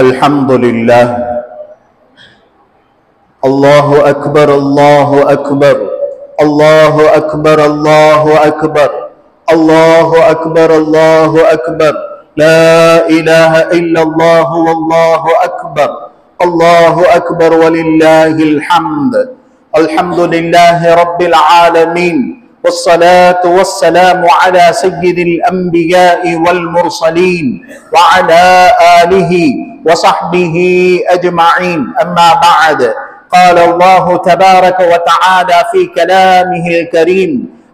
আলহামদুলিল্লাহ আল্লাহু আকবার আল্লাহু আকবার আল্লাহু আকবার আল্লাহু আকবার আল্লাহু আকবার আল্লাহু আকবার লা ইলাহা ইল্লাল্লাহু আল্লাহু আকবার আল্লাহু আকবার ওয়ালিল্লাহিল হামদ আলহামদুলিল্লাহি রাব্বিল আলামিন والصلاة والسلام على سيد الأنبياء والمرسلين وعلى آله وصحبه أجمعين أما بعد قال الله تبارك وتعالى في كلامه الكريم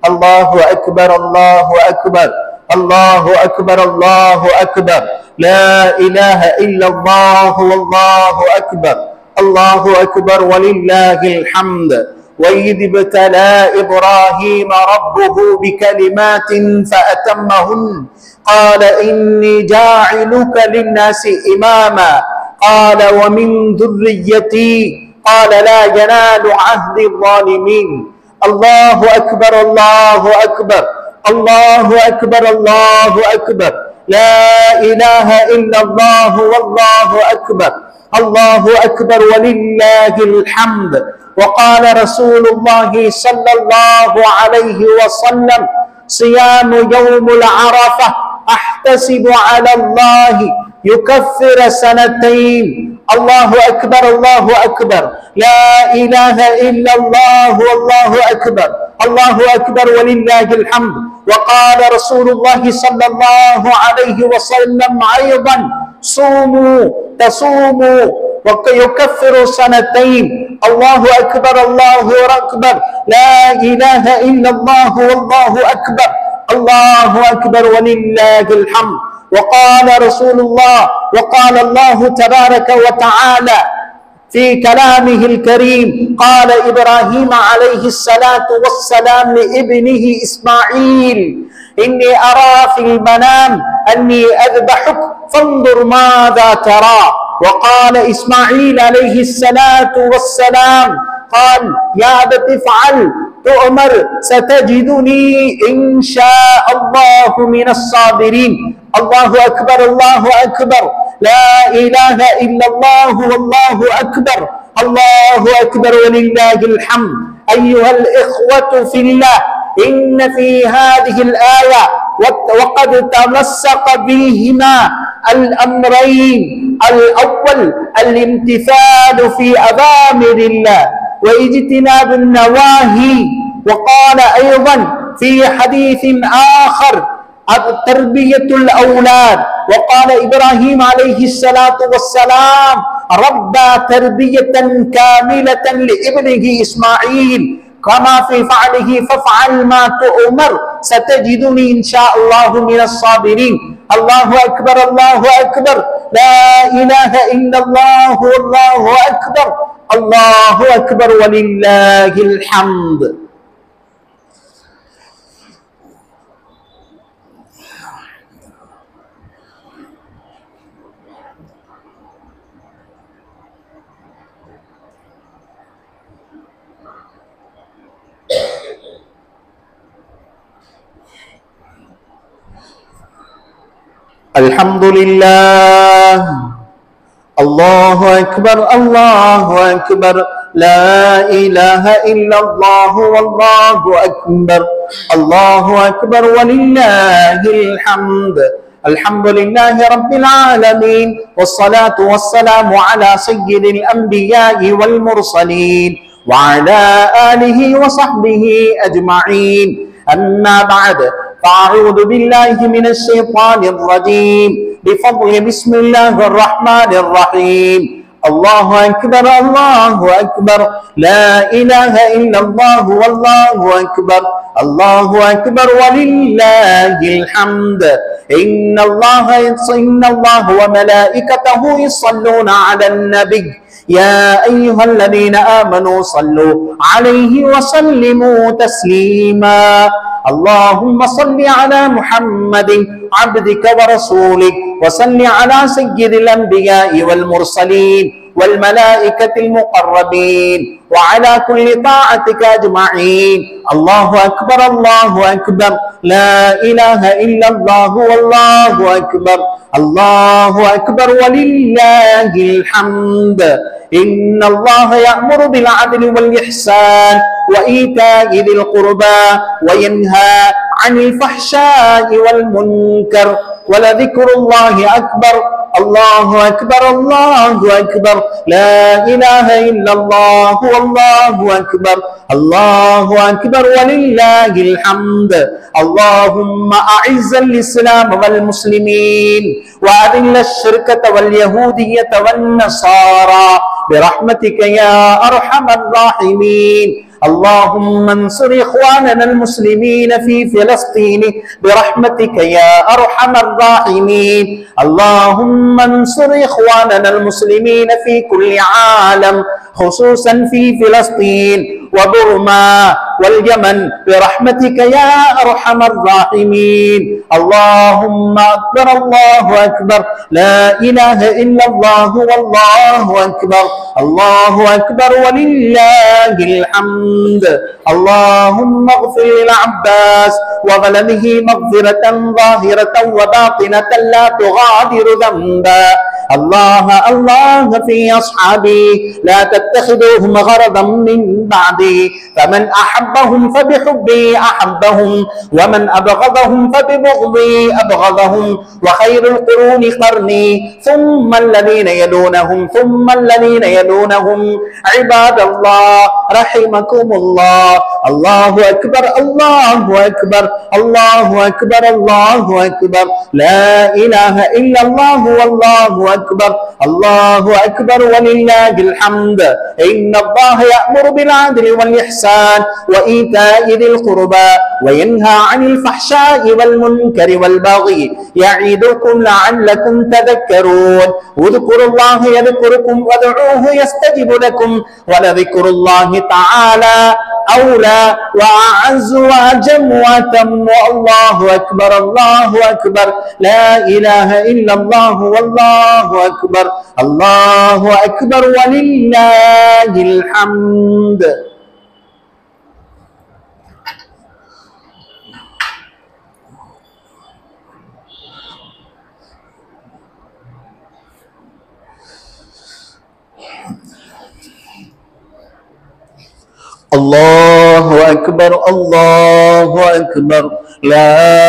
الله أكبر الله أكبر الله أكبر الله أكبر لا إله إلا الله والله أكبر الله أكبر ولله الحمد وإذ ابتلى إبراهيم ربه بكلمات فأتمهن قال إني جاعلك للناس إماما قال ومن ذريتي قال لا ينال عهد الظالمين الله أكبر الله أكبر الله أكبر الله أكبر لا إله إلا الله والله أكبر الله أكبر ولله الحمد وقال رسول الله صلى الله عليه وسلم صيام يوم العرفة أحتسب على الله يكفر سنتين الله أكبر الله أكبر لا إله إلا الله والله أكبر الله أكبر ولله الحمد وقال رسول الله صلى الله عليه وسلم أيضا صوموا تصوموا ويكفر سنتين الله أكبر الله أكبر لا إله إلا الله والله أكبر الله أكبر ولله الحمد وقال رسول الله وقال الله تبارك وتعالى في كلامه الكريم قال إبراهيم عليه الصلاة والسلام لابنه إسماعيل إني أرى في المنام أني أذبحك فانظر ماذا ترى وقال إسماعيل عليه الصلاة والسلام قال يا أبت افعل تؤمر ستجدني إن شاء الله من الصابرين الله أكبر الله أكبر لا إله إلا الله والله أكبر الله أكبر ولله الحمد أيها الإخوة في الله إن في هذه الآية وقد تمسك بهما الأمرين الأول الامتثال في أوامر الله واجتناب النواهي وقال أيضا في حديث آخر تربية الأولاد وقال إبراهيم عليه الصلاة والسلام ربى تربية كاملة لابنه إسماعيل كما في فعله فافعل ما تؤمر ستجدني إن شاء الله من الصابرين الله أكبر الله أكبر لا إله إلا الله والله أكبر الله أكبر ولله الحمد الحمد لله الله أكبر الله أكبر لا إله إلا الله والله أكبر الله أكبر ولله الحمد الحمد لله رب العالمين والصلاة والسلام على سيد الأنبياء والمرسلين وعلى آله وصحبه أجمعين أما بعد فأعوذ بالله من الشيطان الرجيم بفضل بسم الله الرحمن الرحيم الله أكبر الله أكبر لا إله إلا الله والله أكبر الله أكبر ولله الحمد إن الله وملائكته يصلون على النبي يا أيها الذين آمنوا صلوا عليه وسلموا تسليما اللهم صل على محمد عبدك ورسولك وصل على سيد الأنبياء والمرسلين والملائكة المقربين وعلى كل طاعتك أجمعين الله أكبر الله أكبر لا إله إلا الله والله أكبر الله أكبر ولله الحمد إن الله يأمر بالعدل والإحسان وإيتاء ذي القربى وينهى عن الفحشاء والمنكر ولذكر الله أكبر الله أكبر الله أكبر لا إله إلا الله والله أكبر الله أكبر ولله الحمد اللهم أعز الإسلام والمسلمين وأذل الشرك واليهودية والنصارى برحمتك يا أرحم الراحمين اللهم انصر إخواننا المسلمين في فلسطين برحمتك يا أرحم الراحمين اللهم انصر إخواننا المسلمين في كل عالم خصوصا في فلسطين وبرما واليمن برحمتك يا أرحم الراحمين اللهم أكبر الله أكبر لا إله إلا الله والله أكبر الله أكبر ولله الحمد اللهم اغفر للعباس وولده مغفرة ظاهرة وباطنة لا تغادر ذنبا الله الله في أصحابي لا تتخذوهم غرضا من بعدي فمن أحبهم فبحبي أحبهم ومن أبغضهم فببغضي أبغضهم وخير القرون قرني ثم الذين يلونهم ثم الذين يلونهم عباد الله رحمكم الله الله أكبر الله أكبر الله أكبر الله أكبر لا إله إلا الله والله أكبر الله أكبر ولله الحمد إن الله يأمر بالعدل والإحسان وإيتاء ذي القربى وينهى عن الفحشاء والمنكر والبغي يعظكم لعلكم تذكرون اذكروا الله يذكركم وادعوه يستجب لكم ولذكر الله تعالى أولى وأعز وأجم وأتم الله أكبر الله أكبر لا إله إلا الله والله أكبر الله أكبر ولله الحمد الله أكبر الله أكبر لا